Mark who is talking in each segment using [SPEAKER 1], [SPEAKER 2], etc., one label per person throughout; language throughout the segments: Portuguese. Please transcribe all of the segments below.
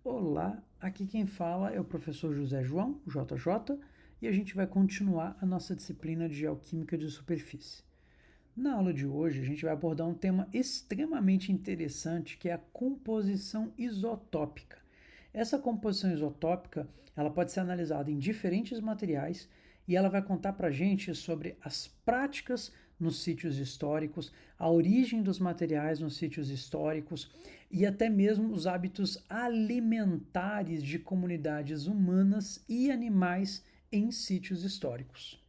[SPEAKER 1] Olá, aqui quem fala é o professor José João, JJ, e a gente vai continuar a nossa disciplina de Geoquímica de Superfície. Na aula de hoje, a gente vai abordar um tema extremamente interessante, que é a composição isotópica. Essa composição isotópica, ela pode ser analisada em diferentes materiais e ela vai contar para a gente sobre as práticas nos sítios históricos, a origem dos materiais nos sítios históricos e até mesmo os hábitos alimentares de comunidades humanas e animais em sítios históricos.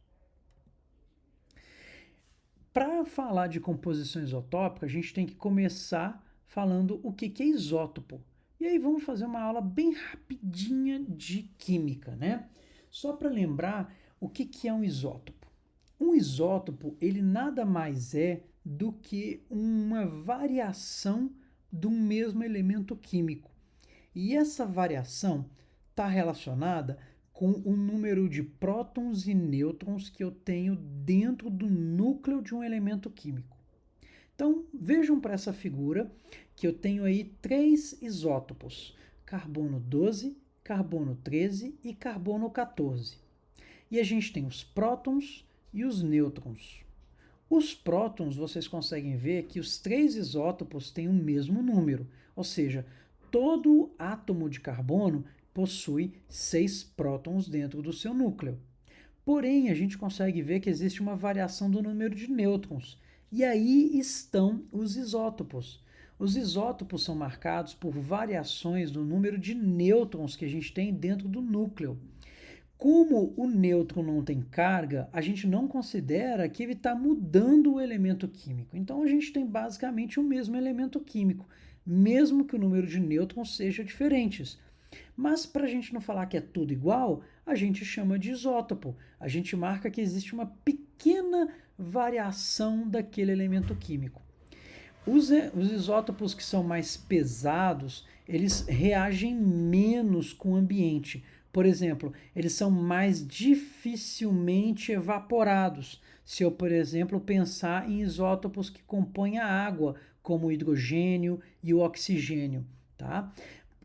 [SPEAKER 1] Para falar de composição isotópica, a gente tem que começar falando o que é isótopo. E aí vamos fazer uma aula bem rapidinha de química, né? Só para lembrar o que é um isótopo. Um isótopo, ele nada mais é do que uma variação do mesmo elemento químico. E essa variação está relacionada com o número de prótons e nêutrons que eu tenho dentro do núcleo de um elemento químico. Então, vejam para essa figura que eu tenho aí três isótopos: carbono 12, carbono 13 e carbono 14. E a gente tem os prótons e os nêutrons. Os prótons, vocês conseguem ver que os três isótopos têm o mesmo número, ou seja, todo átomo de carbono possui 6 prótons dentro do seu núcleo. Porém, a gente consegue ver que existe uma variação do número de nêutrons. E aí estão os isótopos. Os isótopos são marcados por variações no número de nêutrons que a gente tem dentro do núcleo. Como o nêutron não tem carga, a gente não considera que ele está mudando o elemento químico. Então a gente tem basicamente o mesmo elemento químico, mesmo que o número de nêutrons seja diferentes. Mas para a gente não falar que é tudo igual, a gente chama de isótopo. A gente marca que existe uma pequena variação daquele elemento químico. Os isótopos que são mais pesados, eles reagem menos com o ambiente. Por exemplo, eles são mais dificilmente evaporados. Se eu, por exemplo, pensar em isótopos que compõem a água, como o hidrogênio e o oxigênio, tá?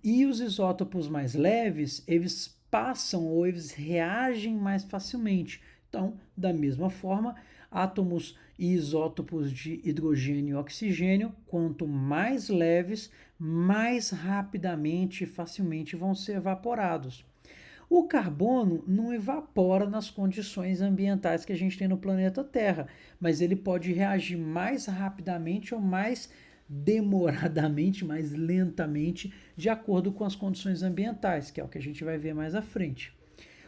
[SPEAKER 1] E os isótopos mais leves, eles passam ou eles reagem mais facilmente. Então, da mesma forma, átomos e isótopos de hidrogênio e oxigênio, quanto mais leves, mais rapidamente e facilmente vão ser evaporados. O carbono não evapora nas condições ambientais que a gente tem no planeta Terra, mas ele pode reagir mais rapidamente ou mais demoradamente, mais lentamente, de acordo com as condições ambientais, que é o que a gente vai ver mais à frente.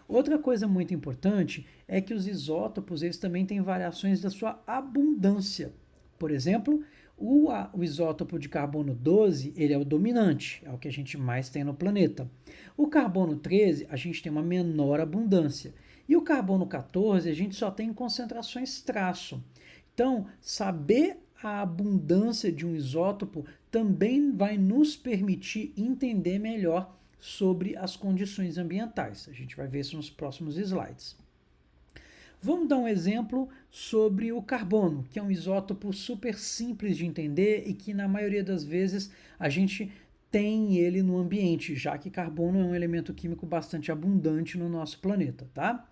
[SPEAKER 1] Outra coisa muito importante é que os isótopos eles também têm variações da sua abundância. Por exemplo, o isótopo de carbono 12 ele é o dominante, é o que a gente mais tem no planeta. O carbono 13 a gente tem uma menor abundância. E o carbono 14 a gente só tem em concentrações traço. Então, saber a abundância de um isótopo também vai nos permitir entender melhor sobre as condições ambientais. A gente vai ver isso nos próximos slides. Vamos dar um exemplo sobre o carbono, que é um isótopo super simples de entender e que na maioria das vezes a gente tem ele no ambiente, já que carbono é um elemento químico bastante abundante no nosso planeta, tá?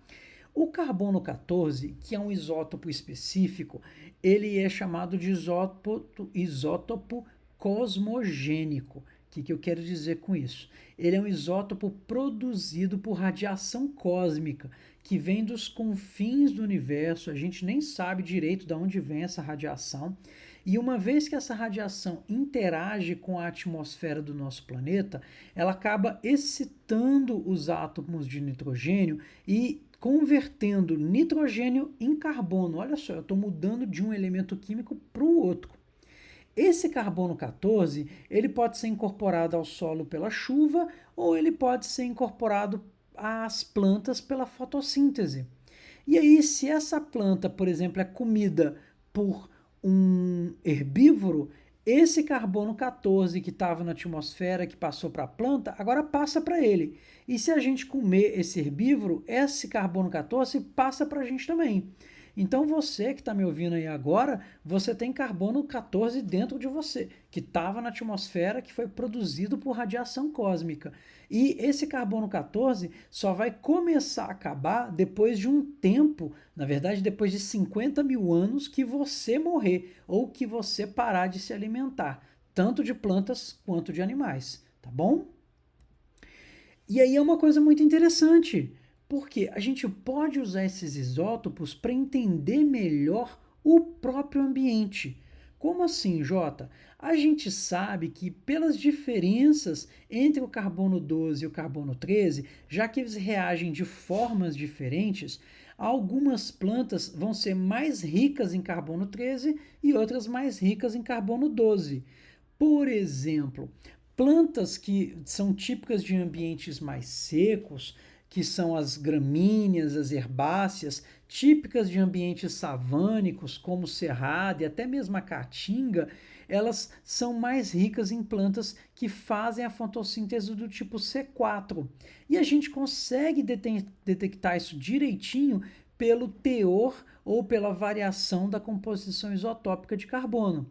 [SPEAKER 1] O carbono 14, que é um isótopo específico, ele é chamado de isótopo cosmogênico. O que eu quero dizer com isso? Ele é um isótopo produzido por radiação cósmica, que vem dos confins do universo, a gente nem sabe direito de onde vem essa radiação. E uma vez que essa radiação interage com a atmosfera do nosso planeta, ela acaba excitando os átomos de nitrogênio e convertendo nitrogênio em carbono. Olha só, eu estou mudando de um elemento químico para o outro. Esse carbono 14, ele pode ser incorporado ao solo pela chuva ou ele pode ser incorporado às plantas pela fotossíntese. E aí, se essa planta, por exemplo, é comida por um herbívoro, esse carbono 14 que estava na atmosfera, que passou para a planta, agora passa para ele. E se a gente comer esse herbívoro, esse carbono 14 passa para a gente também. Então você que está me ouvindo aí agora, você tem carbono 14 dentro de você, que estava na atmosfera, que foi produzido por radiação cósmica. E esse carbono 14 só vai começar a acabar depois de um tempo, na verdade, depois de 50 mil anos que você morrer ou que você parar de se alimentar, tanto de plantas quanto de animais, tá bom? E aí é uma coisa muito interessante, porque a gente pode usar esses isótopos para entender melhor o próprio ambiente. Como assim, Jota? A gente sabe que pelas diferenças entre o carbono 12 e o carbono 13, já que eles reagem de formas diferentes, algumas plantas vão ser mais ricas em carbono 13 e outras mais ricas em carbono 12. Por exemplo, plantas que são típicas de ambientes mais secos, que são as gramíneas, as herbáceas, típicas de ambientes savânicos, como o cerrado e até mesmo a caatinga, elas são mais ricas em plantas que fazem a fotossíntese do tipo C4. E a gente consegue detectar isso direitinho pelo teor ou pela variação da composição isotópica de carbono.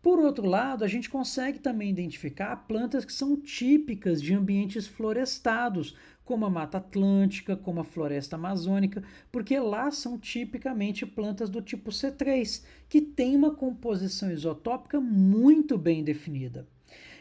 [SPEAKER 1] Por outro lado, a gente consegue também identificar plantas que são típicas de ambientes florestados, como a Mata Atlântica, como a Floresta Amazônica, porque lá são tipicamente plantas do tipo C3, que tem uma composição isotópica muito bem definida.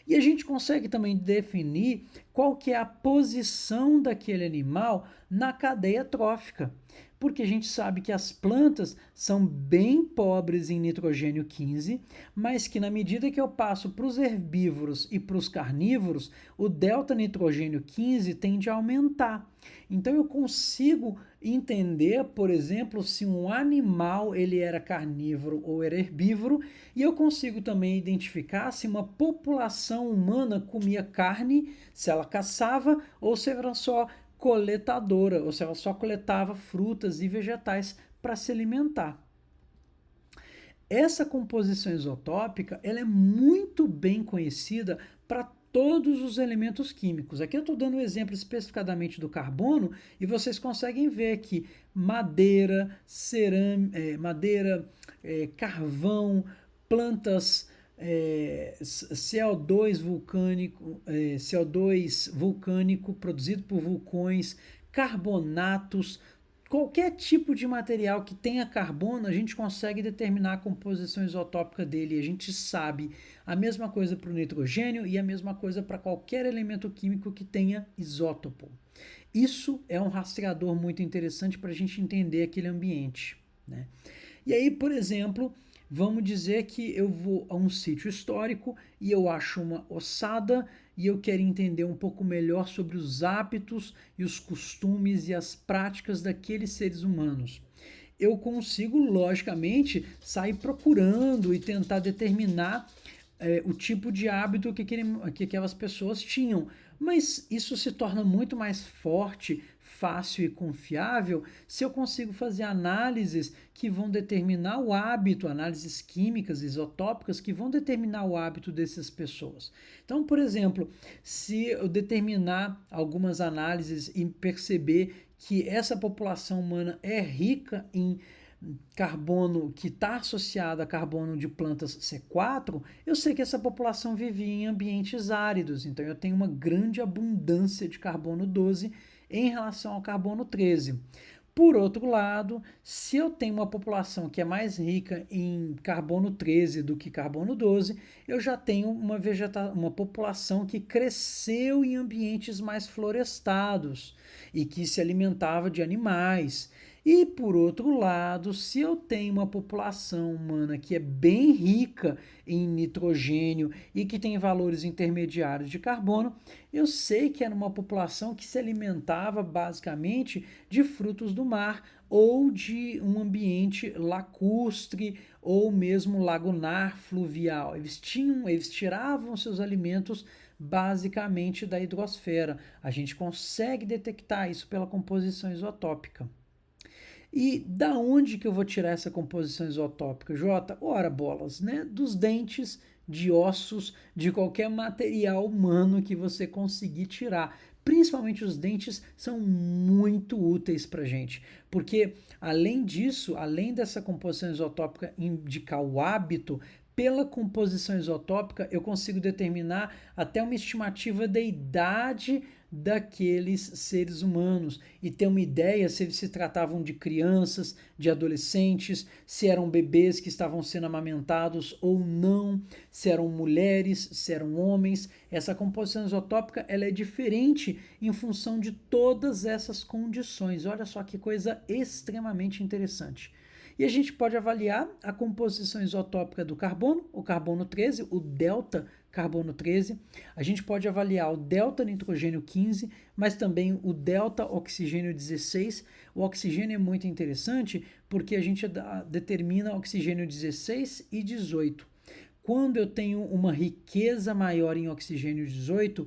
[SPEAKER 1] E a gente consegue também definir qual que é a posição daquele animal na cadeia trófica, porque a gente sabe que as plantas são bem pobres em nitrogênio 15, mas que na medida que eu passo para os herbívoros e para os carnívoros, o delta nitrogênio 15 tende a aumentar. Então eu consigo entender, por exemplo, se um animal ele era carnívoro ou era herbívoro, e eu consigo também identificar se uma população humana comia carne, se ela caçava ou se era só coletadora, ou se ela só coletava frutas e vegetais para se alimentar. Essa composição isotópica ela é muito bem conhecida para todos os elementos químicos. Aqui eu estou dando um exemplo especificadamente do carbono e vocês conseguem ver que madeira, carvão, plantas, CO2 vulcânico produzido por vulcões, carbonatos, qualquer tipo de material que tenha carbono, a gente consegue determinar a composição isotópica dele. A gente sabe a mesma coisa para o nitrogênio e a mesma coisa para qualquer elemento químico que tenha isótopo. Isso é um rastreador muito interessante para a gente entender aquele ambiente, né? E aí, por exemplo, vamos dizer que eu vou a um sítio histórico e eu acho uma ossada e eu quero entender um pouco melhor sobre os hábitos e os costumes e as práticas daqueles seres humanos. Eu consigo, logicamente, sair procurando e tentar determinar o tipo de hábito que aquelas pessoas tinham. Mas isso se torna muito mais forte, fácil e confiável se eu consigo fazer análises que vão determinar o hábito, análises químicas, isotópicas, que vão determinar o hábito dessas pessoas. Então, por exemplo, se eu determinar algumas análises e perceber que essa população humana é rica em carbono que está associado a carbono de plantas C4, eu sei que essa população vivia em ambientes áridos, então eu tenho uma grande abundância de carbono 12 em relação ao carbono 13. Por outro lado, se eu tenho uma população que é mais rica em carbono 13 do que carbono 12, eu já tenho uma população que cresceu em ambientes mais florestados e que se alimentava de animais. E por outro lado, se eu tenho uma população humana que é bem rica em nitrogênio e que tem valores intermediários de carbono, eu sei que era uma população que se alimentava basicamente de frutos do mar ou de um ambiente lacustre ou mesmo lagunar, fluvial. Eles tiravam seus alimentos basicamente da hidrosfera. A gente consegue detectar isso pela composição isotópica. E da onde que eu vou tirar essa composição isotópica, Jota? Ora, bolas, né? Dos dentes de ossos, de qualquer material humano que você conseguir tirar. Principalmente os dentes são muito úteis para a gente, porque além disso, além dessa composição isotópica indicar o hábito, pela composição isotópica eu consigo determinar até uma estimativa da idade daqueles seres humanos e ter uma ideia se eles se tratavam de crianças, de adolescentes, se eram bebês que estavam sendo amamentados ou não, se eram mulheres, se eram homens. Essa composição isotópica ela é diferente em função de todas essas condições. Olha só que coisa extremamente interessante. E a gente pode avaliar a composição isotópica do carbono, o carbono 13, o delta carbono 13. A gente pode avaliar o delta nitrogênio 15, mas também o delta oxigênio 16. O oxigênio é muito interessante porque a gente determina oxigênio 16 e 18. Quando eu tenho uma riqueza maior em oxigênio 18,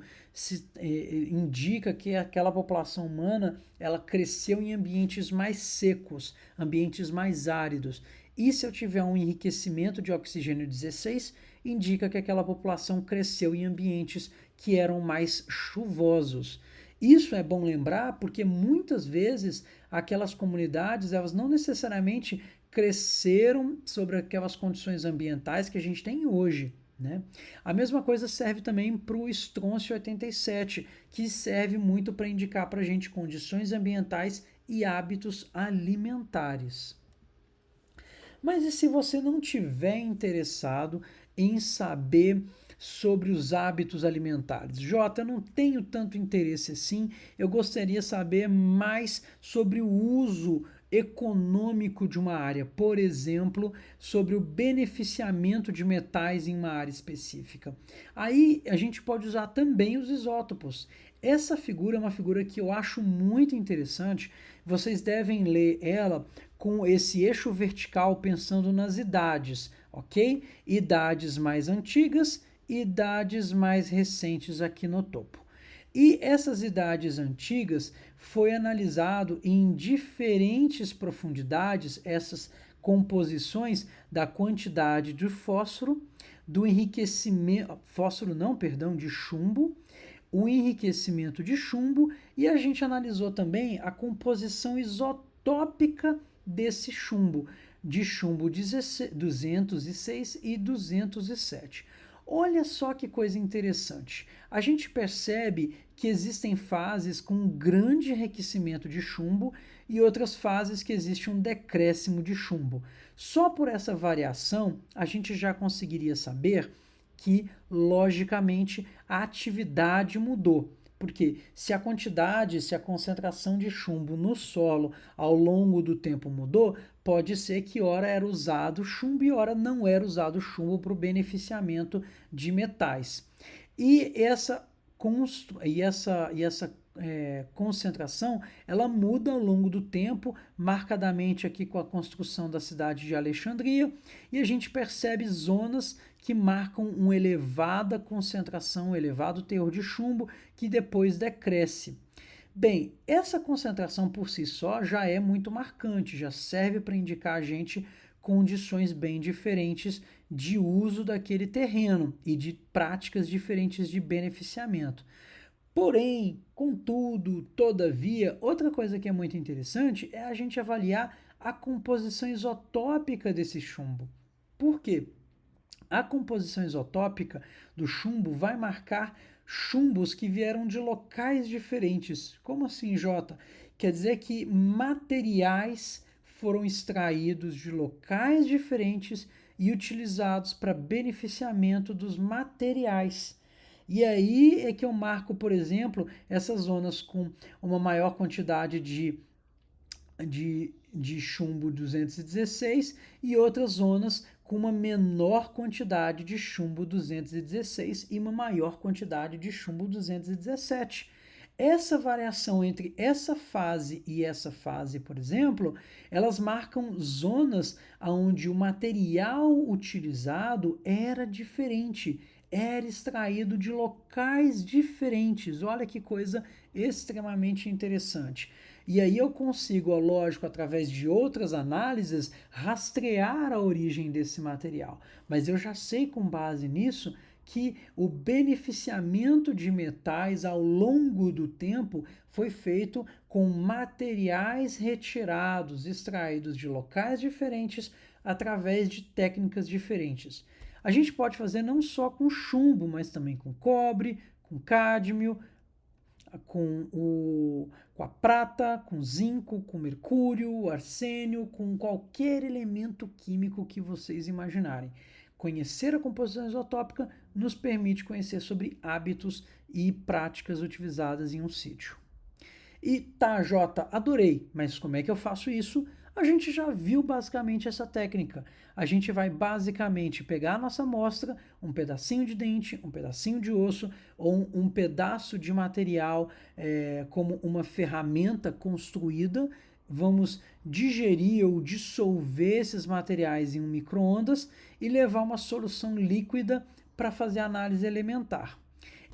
[SPEAKER 1] indica que aquela população humana ela cresceu em ambientes mais secos, ambientes mais áridos. E se eu tiver um enriquecimento de oxigênio 16, indica que aquela população cresceu em ambientes que eram mais chuvosos. Isso é bom lembrar porque muitas vezes aquelas comunidades elas não necessariamente cresceram sobre aquelas condições ambientais que a gente tem hoje. Né? A mesma coisa serve também para o estrôncio 87, que serve muito para indicar para a gente condições ambientais e hábitos alimentares. Mas e se você não tiver interessado em saber sobre os hábitos alimentares? Jota, eu não tenho tanto interesse assim, eu gostaria de saber mais sobre o uso econômico de uma área, por exemplo, sobre o beneficiamento de metais em uma área específica. Aí a gente pode usar também os isótopos. Essa figura é uma figura que eu acho muito interessante. Vocês devem ler ela com esse eixo vertical pensando nas idades, ok? Idades mais antigas e idades mais recentes aqui no topo. E essas idades antigas foi analisado em diferentes profundidades essas composições da quantidade de fósforo, do enriquecimento, fósforo não, perdão, de chumbo, o enriquecimento de chumbo e a gente analisou também a composição isotópica desse chumbo, de chumbo 206 e 207. Olha só que coisa interessante. A gente percebe que existem fases com um grande enriquecimento de chumbo e outras fases que existe um decréscimo de chumbo. Só por essa variação, a gente já conseguiria saber que, logicamente, a atividade mudou. Porque se a quantidade, se a concentração de chumbo no solo ao longo do tempo mudou, pode ser que ora era usado chumbo e ora não era usado chumbo para o beneficiamento de metais. E essa concentração ela muda ao longo do tempo, marcadamente aqui com a construção da cidade de Alexandria, e a gente percebe zonas que marcam uma elevada concentração, um elevado teor de chumbo, que depois decresce. Bem, essa concentração por si só já é muito marcante, já serve para indicar a gente condições bem diferentes de uso daquele terreno e de práticas diferentes de beneficiamento. Porém, contudo, todavia, outra coisa que é muito interessante é a gente avaliar a composição isotópica desse chumbo. Por quê? A composição isotópica do chumbo vai marcar chumbos que vieram de locais diferentes. Como assim, Jota? Quer dizer que materiais foram extraídos de locais diferentes e utilizados para beneficiamento dos materiais. E aí é que eu marco, por exemplo, essas zonas com uma maior quantidade de chumbo 216 e outras zonas com uma menor quantidade de chumbo 216 e uma maior quantidade de chumbo 217. Essa variação entre essa fase e essa fase, por exemplo, elas marcam zonas onde o material utilizado era diferente, era extraído de locais diferentes. Olha que coisa extremamente interessante. E aí eu consigo, lógico, através de outras análises, rastrear a origem desse material. Mas eu já sei, com base nisso, que o beneficiamento de metais ao longo do tempo foi feito com materiais retirados, extraídos de locais diferentes, através de técnicas diferentes. A gente pode fazer não só com chumbo, mas também com cobre, com cádmio, com a prata, com zinco, com mercúrio, arsênio, com qualquer elemento químico que vocês imaginarem. Conhecer a composição isotópica nos permite conhecer sobre hábitos e práticas utilizadas em um sítio. E tá, Jota, adorei, mas como é que eu faço isso? A gente já viu basicamente essa técnica. A gente vai basicamente pegar a nossa amostra, um pedacinho de dente, um pedacinho de osso ou um pedaço de material como uma ferramenta construída. Vamos digerir ou dissolver esses materiais em um micro-ondas e levar uma solução líquida para fazer análise elementar.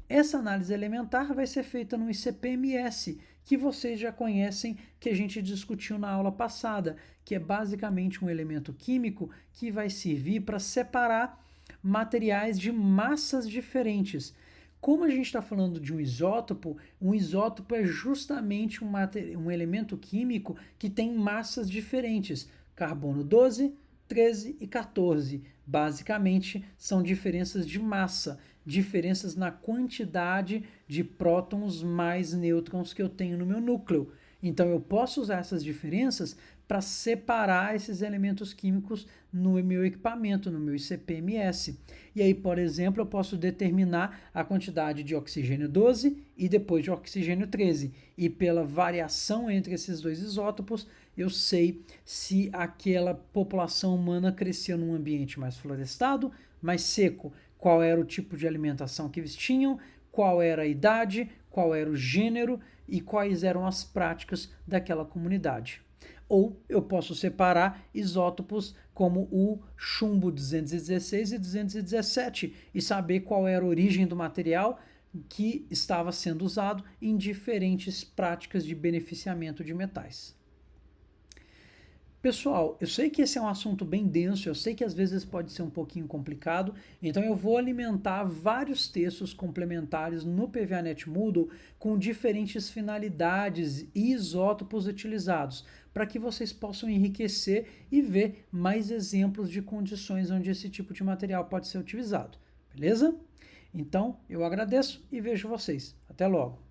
[SPEAKER 1] Essa análise elementar vai ser feita no ICP-MS, que vocês já conhecem, que a gente discutiu na aula passada, que é basicamente um elemento químico que vai servir para separar materiais de massas diferentes. Como a gente está falando de um isótopo é justamente um elemento químico que tem massas diferentes, carbono 12, 13 e 14. Basicamente, são diferenças de massa, diferenças na quantidade de prótons mais nêutrons que eu tenho no meu núcleo. Então, eu posso usar essas diferenças para separar esses elementos químicos no meu equipamento, no meu ICP-MS. E aí, por exemplo, eu posso determinar a quantidade de oxigênio 12 e depois de oxigênio 13. E pela variação entre esses dois isótopos, eu sei se aquela população humana crescia num ambiente mais florestado, mais seco, qual era o tipo de alimentação que eles tinham, qual era a idade, qual era o gênero e quais eram as práticas daquela comunidade. Ou eu posso separar isótopos como o chumbo 216 e 217 e saber qual era a origem do material que estava sendo usado em diferentes práticas de beneficiamento de metais. Pessoal, eu sei que esse é um assunto bem denso, eu sei que às vezes pode ser um pouquinho complicado, então eu vou alimentar vários textos complementares no PVA-NET Moodle com diferentes finalidades e isótopos utilizados, para que vocês possam enriquecer e ver mais exemplos de condições onde esse tipo de material pode ser utilizado, beleza? Então, eu agradeço e vejo vocês. Até logo!